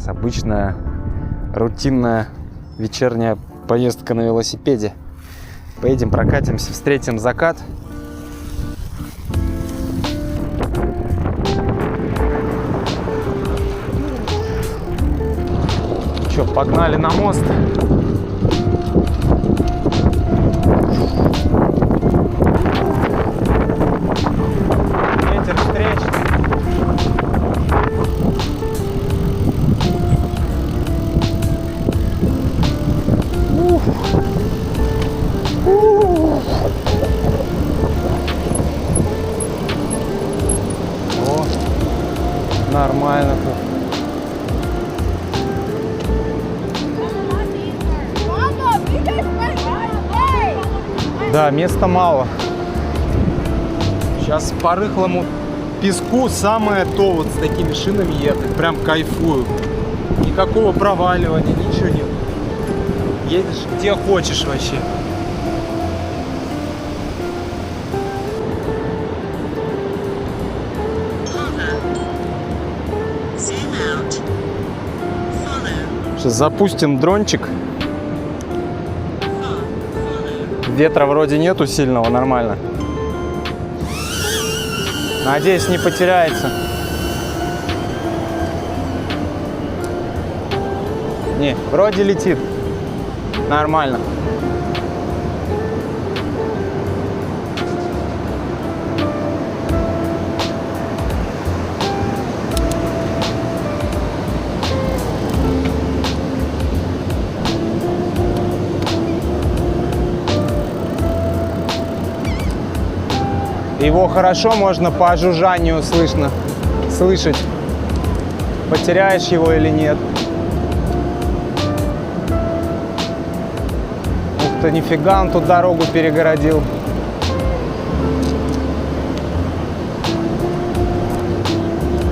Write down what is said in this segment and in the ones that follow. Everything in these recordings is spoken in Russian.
Обычная рутинная вечерняя поездка на велосипеде. Поедем, прокатимся, встретим закат. Че, погнали на мост. Ветер встречный. О, нормально тут. Да, места мало. Сейчас по рыхлому песку самое то вот с такими шинами ехать. Прям кайфую. Никакого проваливания, ничего нет. Едешь где хочешь вообще. Сейчас запустим дрончик. Ветра вроде нету сильного, нормально. Надеюсь, не потеряется. Не, вроде летит. Нормально. Его хорошо можно по жужжанию слышать, потеряешь его или нет. Ух ты, нифига, он тут дорогу перегородил.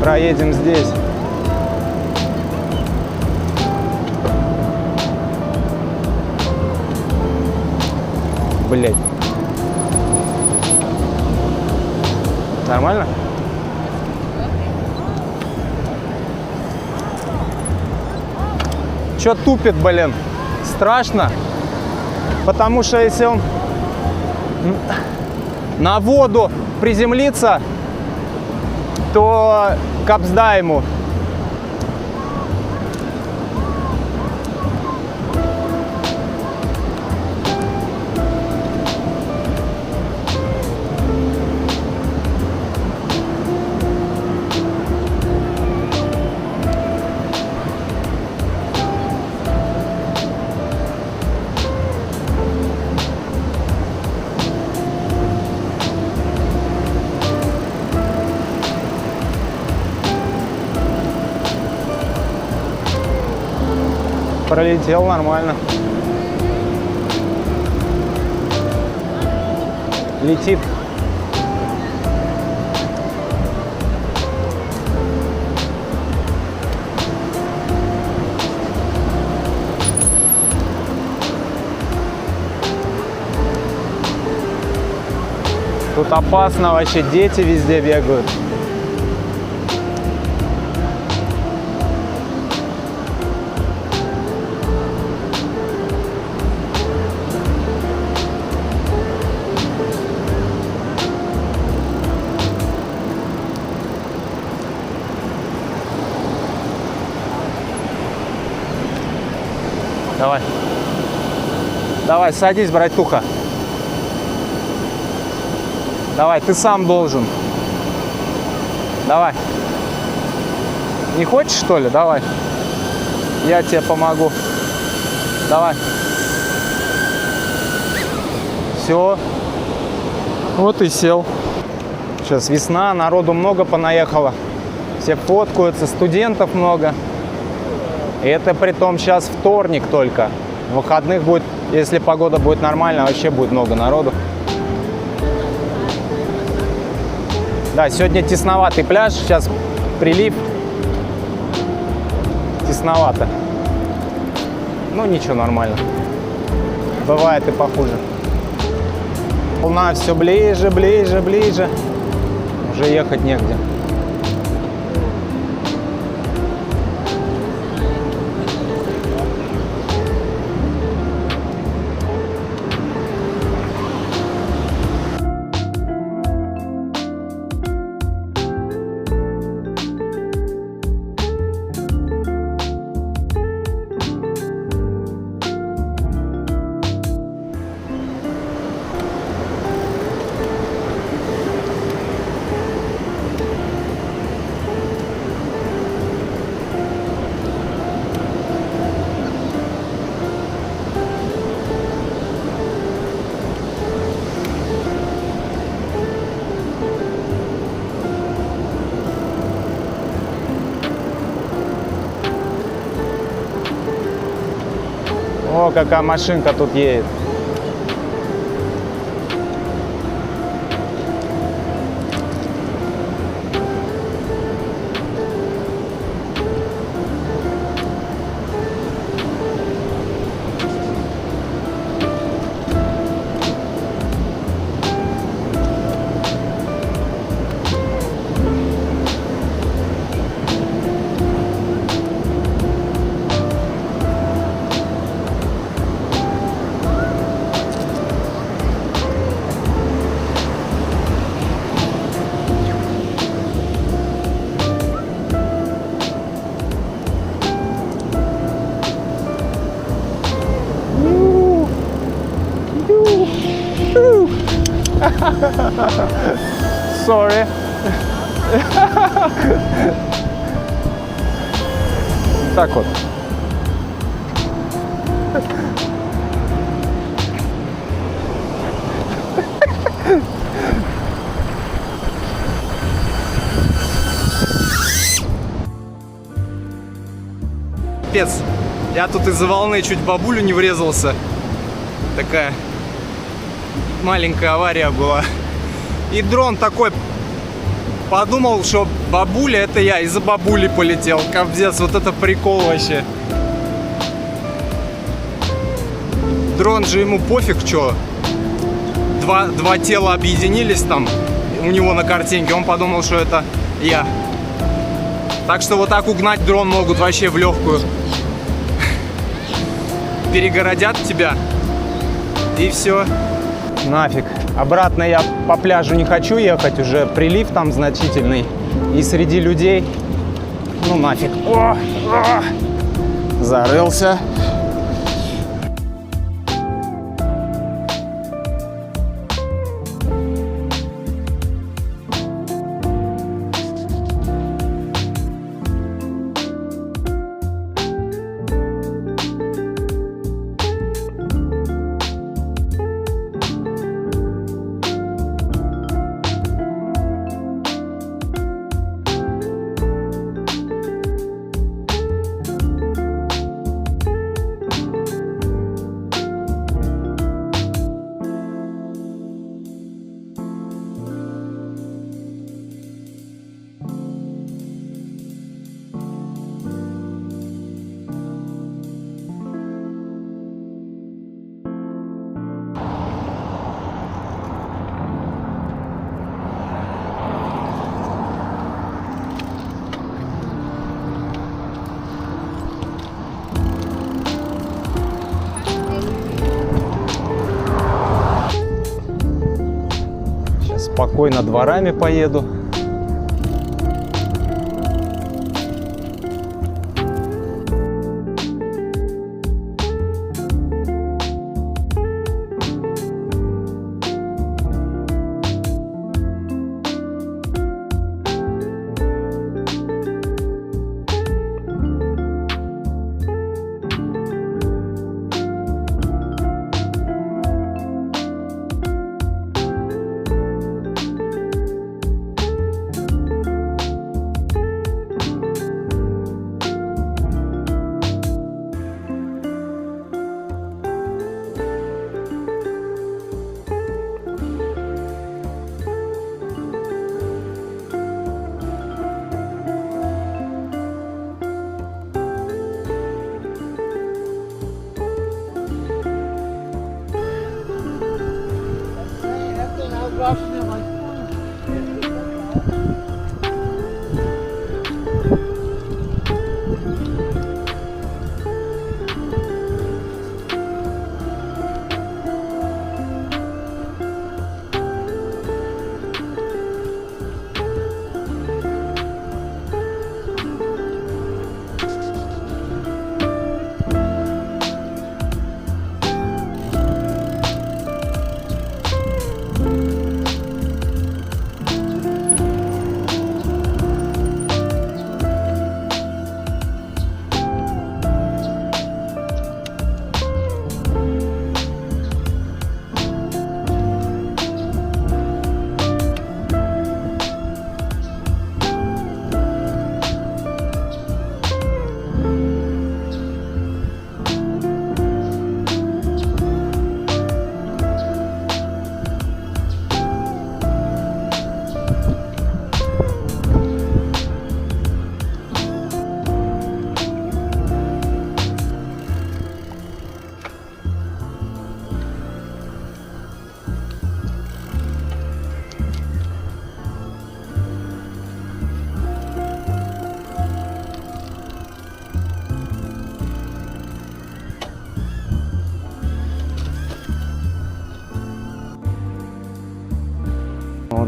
Проедем здесь. Блять. Нормально? Чё тупит, блин? Страшно. Потому что если он на воду приземлится, то капсда ему. Пролетел нормально. Летит. Тут опасно вообще, дети везде бегают. Давай. Давай, садись, братуха. Давай, ты сам должен. Давай. Не хочешь, что ли? Давай. Я тебе помогу. Давай. Все. Вот и сел. Сейчас весна, народу много понаехало. Все фоткаются, студентов много. И это при том сейчас вторник только. В выходных будет, если погода будет нормальная, вообще будет много народу. Да, сегодня тесноватый пляж, сейчас прилив. Тесновато. Ну ничего, нормально. Бывает и похуже. Волна все ближе, ближе, ближе. Уже ехать негде. О, какая машинка тут едет. Sorry. Так вот. Капец, я тут из-за волны чуть в бабулю не врезался. Такая маленькая авария была. И дрон такой подумал, что бабуля это я, из-за бабули полетел. Капец, вот это прикол вообще. Дрон же ему пофиг, что. Два тела объединились там у него на картинке. Он подумал, что это я. Так что вот так угнать дрон могут вообще в легкую. Перегородят тебя. И все. Нафиг. Обратно я по пляжу не хочу ехать. Уже прилив там значительный. И среди людей. Ну нафиг. Зарылся. Спокойно дворами поеду.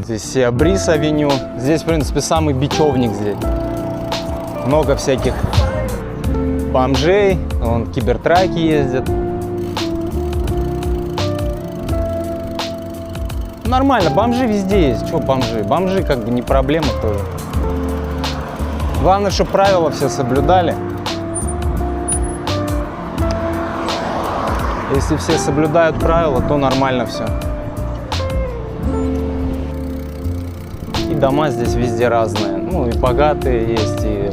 Здесь Сиабрис авеню. Здесь, в принципе, самый бечевник здесь. Много всяких бомжей. Вон кибертраки ездят. Нормально, бомжи везде есть. Чего бомжи? Бомжи как бы не проблема тоже. Главное, чтобы правила все соблюдали. Если все соблюдают правила, то нормально все. И дома здесь везде разные. Ну и богатые есть, и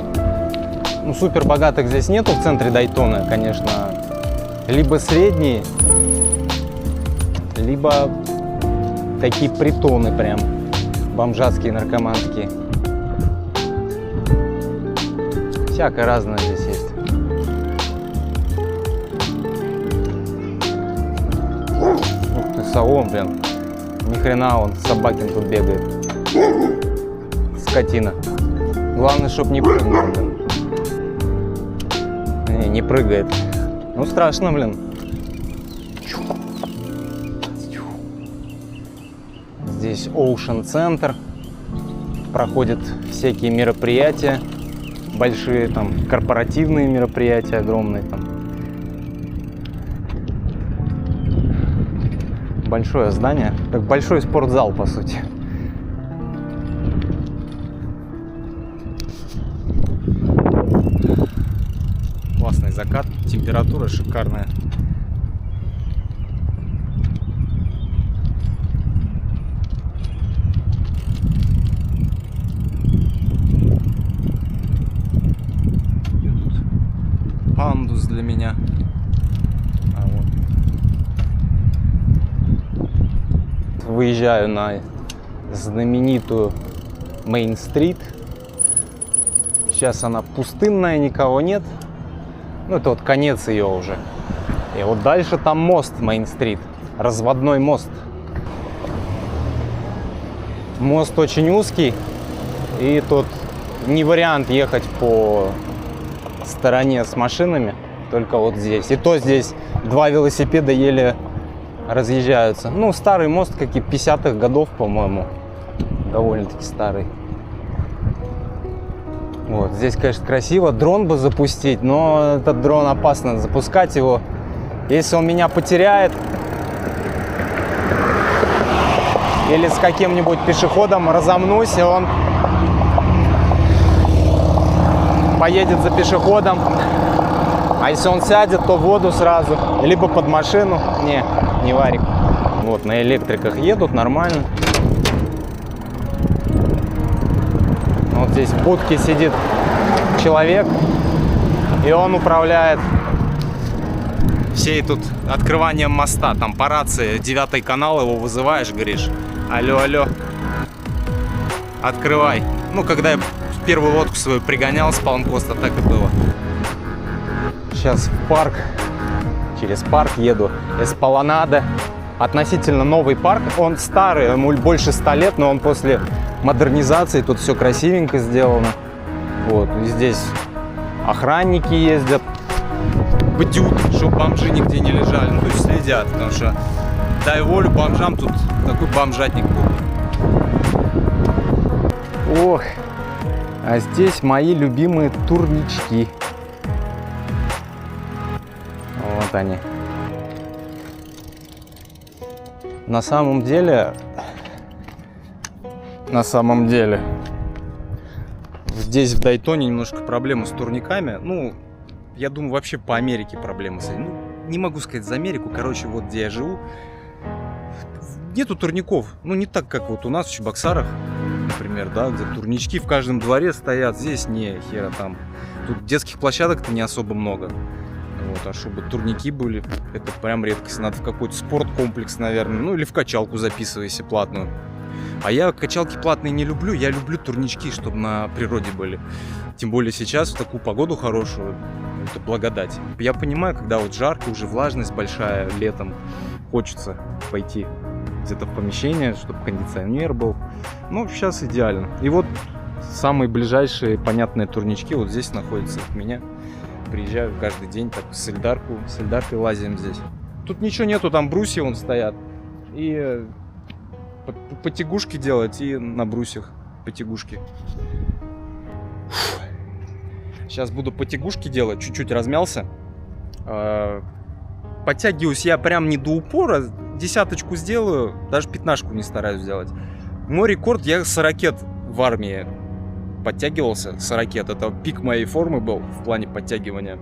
ну, супер богатых здесь нету в центре Дайтона, конечно. Либо средние, либо такие притоны прям, бомжатские, наркоманские. Всякое разное здесь есть. Ух ты, Саон, блин. Ни хрена он, Собакин тут бегает. Скотина. Главное, чтоб не прыгнул, блин. Не прыгает. Ну, страшно, блин. Здесь Ocean Center. Проходят всякие мероприятия. Большие, там, корпоративные мероприятия, огромные, там. Большое здание. Как большой спортзал, по сути. Классный закат, температура шикарная. Пандус для меня. А вот. Выезжаю на знаменитую Мейн-стрит. Сейчас она пустынная, никого нет. Ну, это вот конец ее уже. И вот дальше там мост Мейн-стрит. Разводной мост. Мост очень узкий. И тут не вариант ехать по стороне с машинами. Только вот здесь. И то здесь два велосипеда еле разъезжаются. Ну, старый мост, как и 50-х годов, по-моему. Довольно-таки старый. Вот, здесь, конечно, красиво. Дрон бы запустить, но этот дрон опасно запускать его. Если он меня потеряет или с каким-нибудь пешеходом разомнусь, и он поедет за пешеходом. А если он сядет, то в воду сразу, либо под машину. Не варик. Вот, на электриках едут нормально. Вот здесь в будке сидит человек, и он управляет всей тут открыванием моста. Там по рации 9-й канал, его вызываешь, говоришь: алло, алло, открывай. Ну, когда я первую лодку свою пригонял с Палм-Коста, так и было. Сейчас в парк, через парк еду. Эспаланада. Относительно новый парк. Он старый, ему больше 100 лет, но он после модернизации, тут все красивенько сделано. Вот, и здесь охранники ездят, бдют, чтобы бомжи нигде не лежали, ну, то есть следят, потому что, дай волю бомжам, тут такой бомжатник был. Ох, а здесь мои любимые турнички. Вот они. На самом деле, здесь в Дайтоне немножко проблемы с турниками. Ну, я думаю, вообще по Америке проблемы с этим. Ну, не могу сказать за Америку. Короче, вот где я живу, нету турников. Ну, не так, как вот у нас в Чебоксарах, например, да, где турнички в каждом дворе стоят. Здесь не хера там. Тут детских площадок-то не особо много. Вот, а чтобы турники были, это прям редкость. Надо в какой-то спорткомплекс, наверное. Ну, или в качалку записывайся платную. А я качалки платные не люблю, я люблю турнички, чтобы на природе были. Тем более сейчас, в такую погоду хорошую, это благодать. Я понимаю, когда вот жарко, уже влажность большая, летом хочется пойти где-то в помещение, чтобы кондиционер был. Ну, сейчас идеально. И вот самые ближайшие понятные турнички вот здесь находятся от меня. Приезжаю каждый день, так с эльдаркой лазим здесь. Тут ничего нету, там брусья вон стоят. И потягушки делать и на брусьях потягушки. Сейчас буду потягушки делать, чуть-чуть размялся. Подтягиваюсь я прям не до упора, десяточку сделаю, даже 15-ку не стараюсь сделать. Мой рекорд, я с ракет в армии подтягивался, с ракет. Это пик моей формы был в плане подтягивания.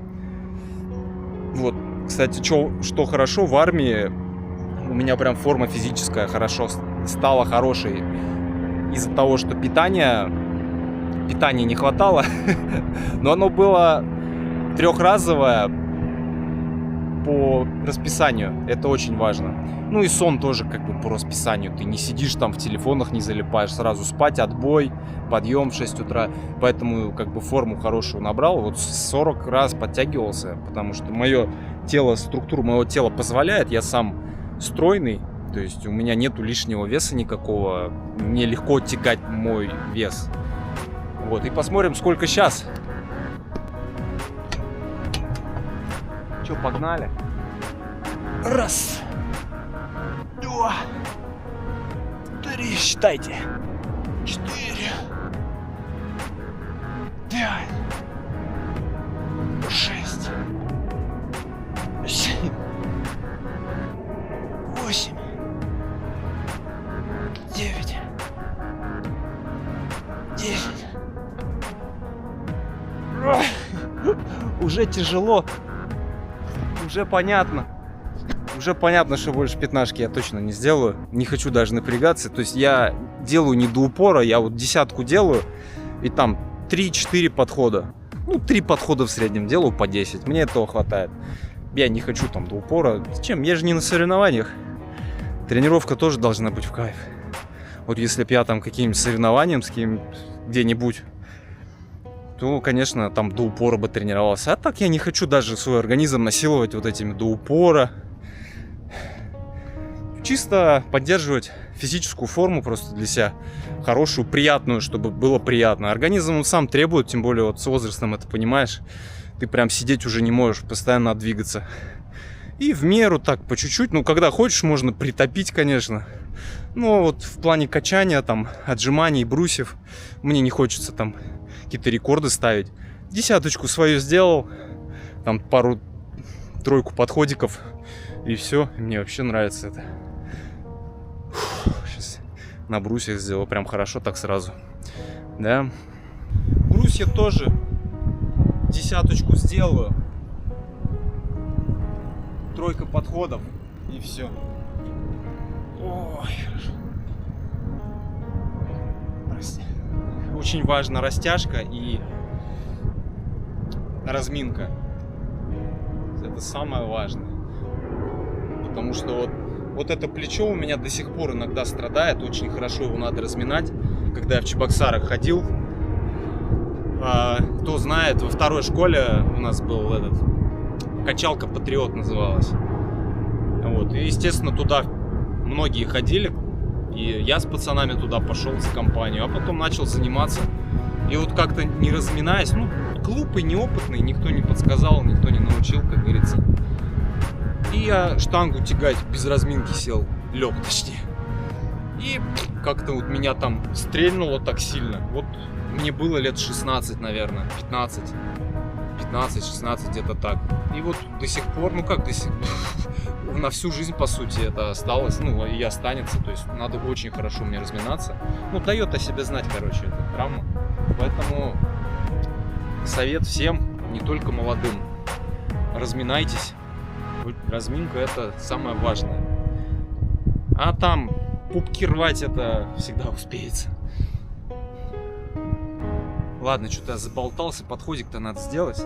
Вот, кстати, что хорошо, в армии у меня прям форма физическая хорошо стала хорошей. Из-за того, что питания не хватало, но оно было трехразовое по расписанию, это очень важно. Ну и сон тоже как бы по расписанию, ты не сидишь там в телефонах, не залипаешь, сразу спать, отбой, подъем в 6 утра, поэтому как бы форму хорошую набрал, вот 40 раз подтягивался, потому что мое тело, структура моего тела позволяет, я сам стройный, то есть у меня нету лишнего веса никакого, мне легко тягать мой вес. Вот, и посмотрим, сколько сейчас. Че, погнали? Раз, два, три, считайте. 4, 5, 6, 7, 8, 9, 10. Уже тяжело. Уже понятно. Уже понятно, что больше 15-ки я точно не сделаю. Не хочу даже напрягаться. То есть я делаю не до упора. Я вот десятку делаю. И там 3-4 подхода. Ну, 3 подхода в среднем делаю по 10. Мне этого хватает. Я не хочу там до упора. Зачем? Я же не на соревнованиях. Тренировка тоже должна быть в кайф. Вот если бы я там каким-нибудь соревнованием с где-нибудь, то, конечно, там до упора бы тренировался. А так я не хочу даже свой организм насиловать вот этими до упора. Чисто поддерживать физическую форму просто для себя. Хорошую, приятную, чтобы было приятно. Организм он сам требует, тем более вот с возрастом это понимаешь. Ты прям сидеть уже не можешь, постоянно надо двигаться. И в меру так, по чуть-чуть. Ну, когда хочешь, можно притопить, конечно. Но вот в плане качания, там, отжиманий, брусьев, мне не хочется там какие-то рекорды ставить. Десяточку свою сделал, там пару-тройку подходиков, и все. Мне вообще нравится это. Сейчас на брусьях сделал прям хорошо так сразу. Да. Брусья тоже десяточку сделаю. Тройка подходов, и все. Ой, хорошо. Очень важна растяжка и разминка. Это самое важное. Потому что вот это плечо у меня до сих пор иногда страдает. Очень хорошо его надо разминать. Когда я в Чебоксарах ходил, кто знает, во второй школе у нас был качалка Патриот называлась. Вот. И, естественно, туда многие ходили. И я с пацанами туда пошел за компанию, а потом начал заниматься. И вот как-то не разминаясь, ну, глупый, неопытный, никто не подсказал, никто не научил, как говорится. И я штангу тягать без разминки лег точнее. И как-то вот меня там стрельнуло так сильно. Вот мне было лет 16, наверное, 15-16, где-то так. И вот до сих пор, ну как до сих пор, на всю жизнь, по сути, это осталось, ну и останется. То есть надо очень хорошо мне разминаться. Ну, дает о себе знать, короче, эта травма. Поэтому совет всем, не только молодым. Разминайтесь. Разминка — это самое важное. А там пупки рвать — это всегда успеется. Ладно, что-то я заболтался, подходик-то надо сделать.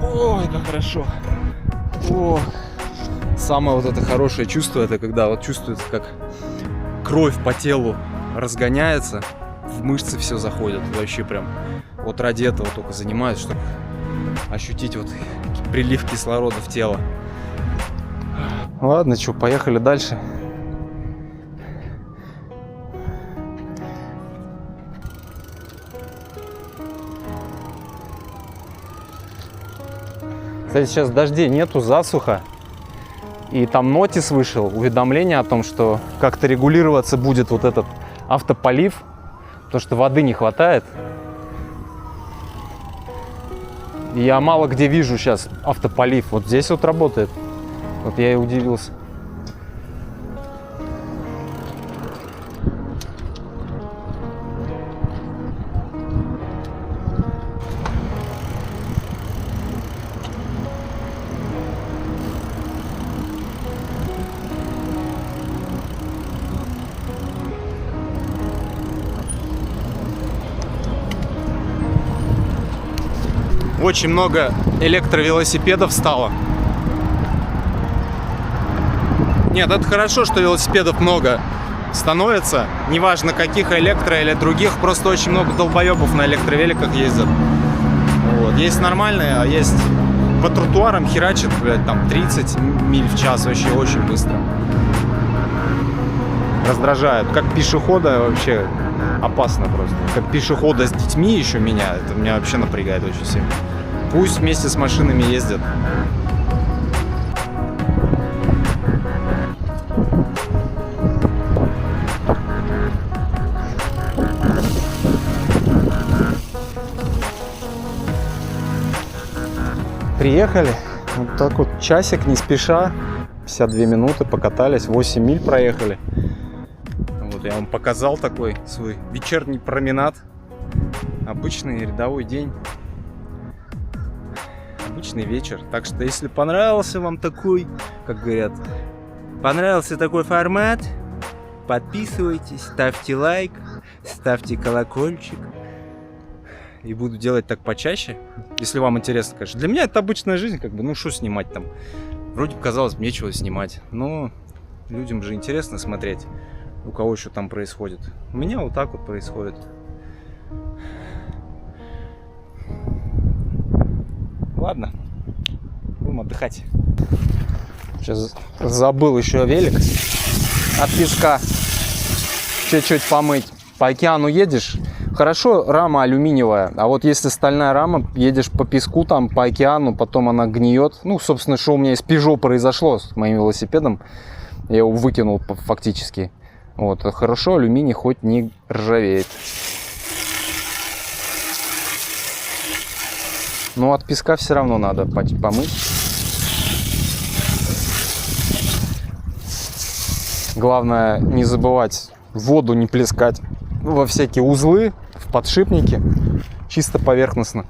Ой, как хорошо. О, самое вот это хорошее чувство, это когда вот чувствуется, как кровь по телу разгоняется, в мышцы все заходит. Вообще прям вот ради этого только занимаюсь, чтобы ощутить вот прилив кислорода в тело. Ладно, что, поехали дальше. Кстати, сейчас дождей нету, засуха. И там нотис вышел, уведомление о том, что как-то регулироваться будет вот этот автополив, потому что воды не хватает. И я мало где вижу сейчас автополив. Вот здесь вот работает. Вот я и удивился. Очень много электровелосипедов стало. Нет, это хорошо, что велосипедов много становится. Неважно, каких, электро или других. Просто очень много долбоебов на электровеликах ездят. Вот. Есть нормальные, а есть по тротуарам херачат, блядь, там 30 миль в час. Вообще очень быстро. Раздражают. Как пешехода вообще опасно просто. Как пешехода с детьми еще меня. Это меня вообще напрягает очень сильно. Пусть вместе с машинами ездят. Приехали. Вот так вот часик не спеша. 52 минуты покатались. 8 миль проехали. Вот я вам показал такой свой вечерний променад. Обычный рядовой день. Обычный вечер. Так что, если понравился вам такой, как говорят, понравился такой формат, подписывайтесь, ставьте лайк, ставьте колокольчик. И буду делать так почаще, если вам интересно, конечно. Для меня это обычная жизнь, как бы, ну что снимать там? Вроде бы, казалось, нечего снимать, но людям же интересно смотреть, у кого что там происходит. У меня вот так вот происходит. Ладно, будем отдыхать. Сейчас забыл еще велик от песка чуть-чуть помыть. По океану едешь, хорошо, рама алюминиевая, а вот если стальная рама, едешь по песку, там, по океану, потом она гниет. Ну, собственно, что у меня из Peugeot произошло с моим велосипедом, я его выкинул фактически. Вот, хорошо, алюминий хоть не ржавеет. Но от песка все равно надо помыть. Главное не забывать воду не плескать во всякие узлы, в подшипники, чисто поверхностно.